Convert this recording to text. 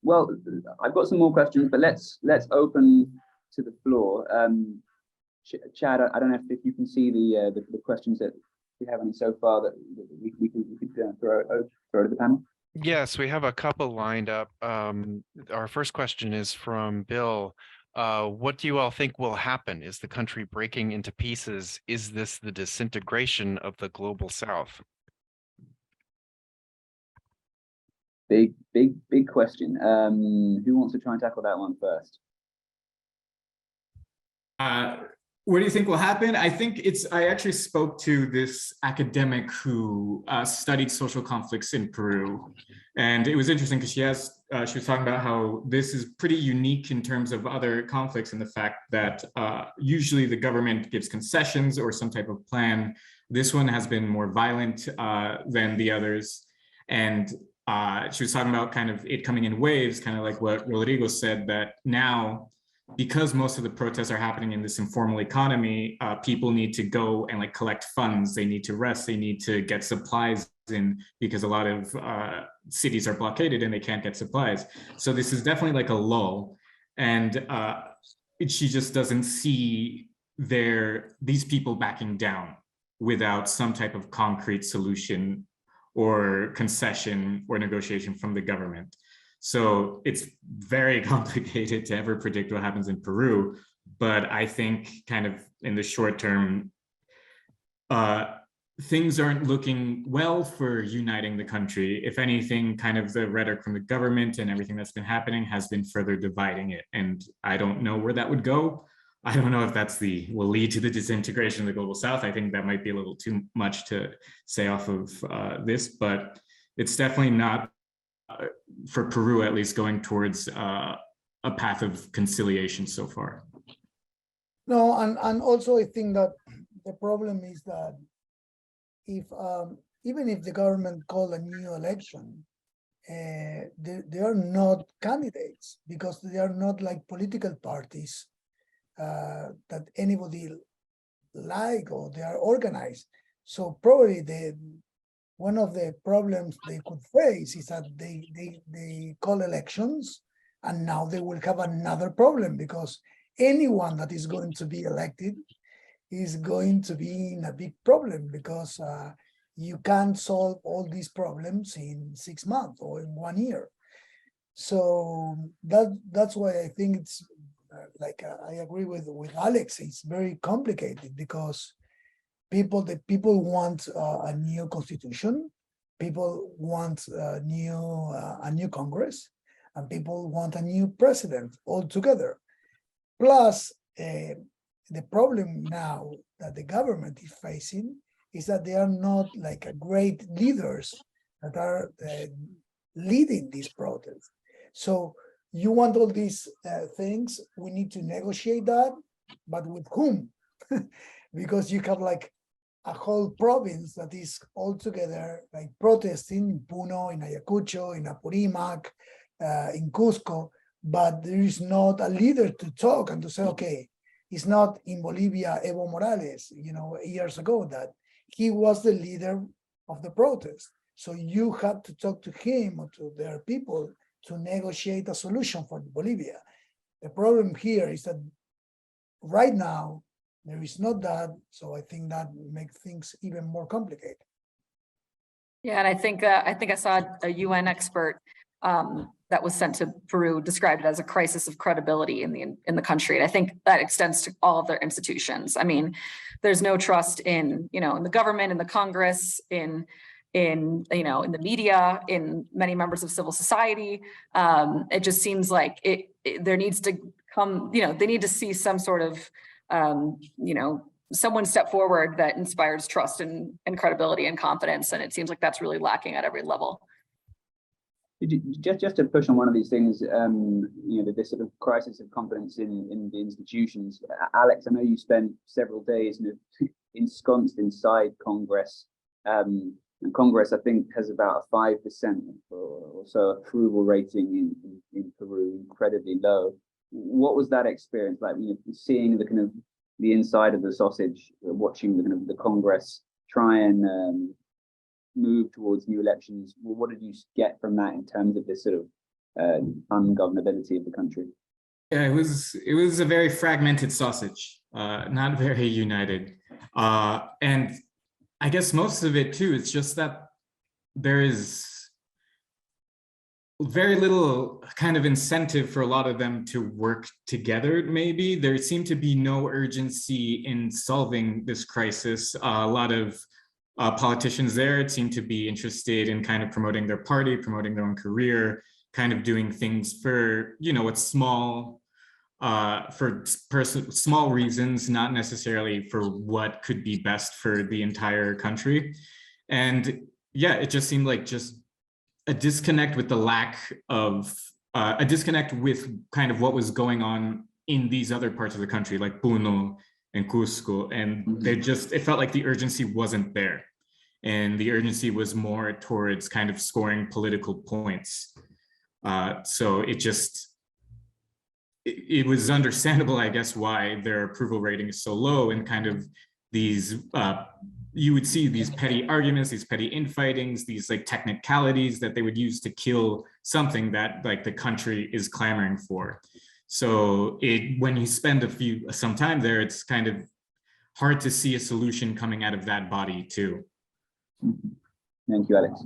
Well, I've got some more questions, but let's open to the floor. Chad, I don't know if you can see the questions that we have any so far that we could throw to the panel. Yes, we have a couple lined up. Our first question is from Bill. What do you all think will happen? Is the country breaking into pieces? Is this the disintegration of the global South? Big question. Who wants to try and tackle that one first? What do you think will happen? I think I actually spoke to this academic who studied social conflicts in Peru. And it was interesting because she was talking about how this is pretty unique in terms of other conflicts and the fact that usually the government gives concessions or some type of plan. This one has been more violent than the others. And she was talking about kind of it coming in waves, kind of like what Rodrigo said, that now, because most of the protests are happening in this informal economy, people need to go and like collect funds. They need to rest. They need to get supplies in because a lot of cities are blockaded and they can't get supplies. So this is definitely like a lull. And she just doesn't see these people backing down without some type of concrete solution or concession or negotiation from the government. So it's very complicated to ever predict what happens in Peru, but I think kind of in the short term, things aren't looking well for uniting the country. If anything, kind of the rhetoric from the government and everything that's been happening has been further dividing it. And I don't know where that would go. I don't know if will lead to the disintegration of the global South. I think that might be a little too much to say off of this, but it's definitely not, for Peru at least, going towards a path of conciliation so far. No, and also I think that the problem is that if even if the government called a new election, they are not candidates because they are not like political parties that anybody like or they are organized. So probably one of the problems they could face is that they call elections and now they will have another problem because anyone that is going to be elected is going to be in a big problem because you can't solve all these problems in 6 months or in 1 year. So that's why I think it's I agree with Alex. It's very complicated because people want a new constitution, people want a new Congress, and people want a new president altogether. Plus, the problem now that the government is facing is that they are not like great leaders that are leading these protests. So you want all these things, we need to negotiate that, but with whom? Because you have like a whole province that is all together like protesting in Puno, in Ayacucho, in Apurímac, in Cusco, but there is not a leader to talk and to say, okay, it's not in Bolivia, Evo Morales, years ago that he was the leader of the protest. So you have to talk to him or to their people to negotiate a solution for Bolivia. The problem here is that right now, there is not that, so I think that makes things even more complicated. Yeah, and I think I saw a UN expert that was sent to Peru described it as a crisis of credibility in the country, and I think that extends to all of their institutions. I mean, there's no trust in in the government, in the Congress, in the media, in many members of civil society. It just seems like there needs to come, they need to see some sort of someone step forward that inspires trust and credibility and confidence. And it seems like that's really lacking at every level. Just to push on one of these things, this sort of crisis of confidence in the institutions. Alex, I know you spent several days ensconced inside Congress. And Congress, I think, has about a 5% or so approval rating in Peru, incredibly low. What was that experience like? Seeing the kind of the inside of the sausage, watching the Congress try and move towards new elections. Well, what did you get from that in terms of this sort of ungovernability of the country? Yeah, it was a very fragmented sausage, not very united. And I guess most of it too, it's just that there is very little kind of incentive for a lot of them to work together. Maybe there seemed to be no urgency in solving this crisis. A lot of politicians there seemed to be interested in kind of promoting their party, promoting their own career, kind of doing things for, you know, what's small, for small reasons, not necessarily for what could be best for the entire country. And yeah, it just seemed like just a disconnect with the lack of, a disconnect with kind of what was going on in these other parts of the country, like Puno and Cusco. And they just, it felt like the urgency wasn't there. And the urgency was more towards kind of scoring political points. So it just, it was understandable, I guess, why their approval rating is so low, and kind of these, you would see these petty arguments, these petty infightings, these like technicalities that they would use to kill something that like the country is clamoring for. So when you spend some time there, it's kind of hard to see a solution coming out of that body too. Thank you, Alex.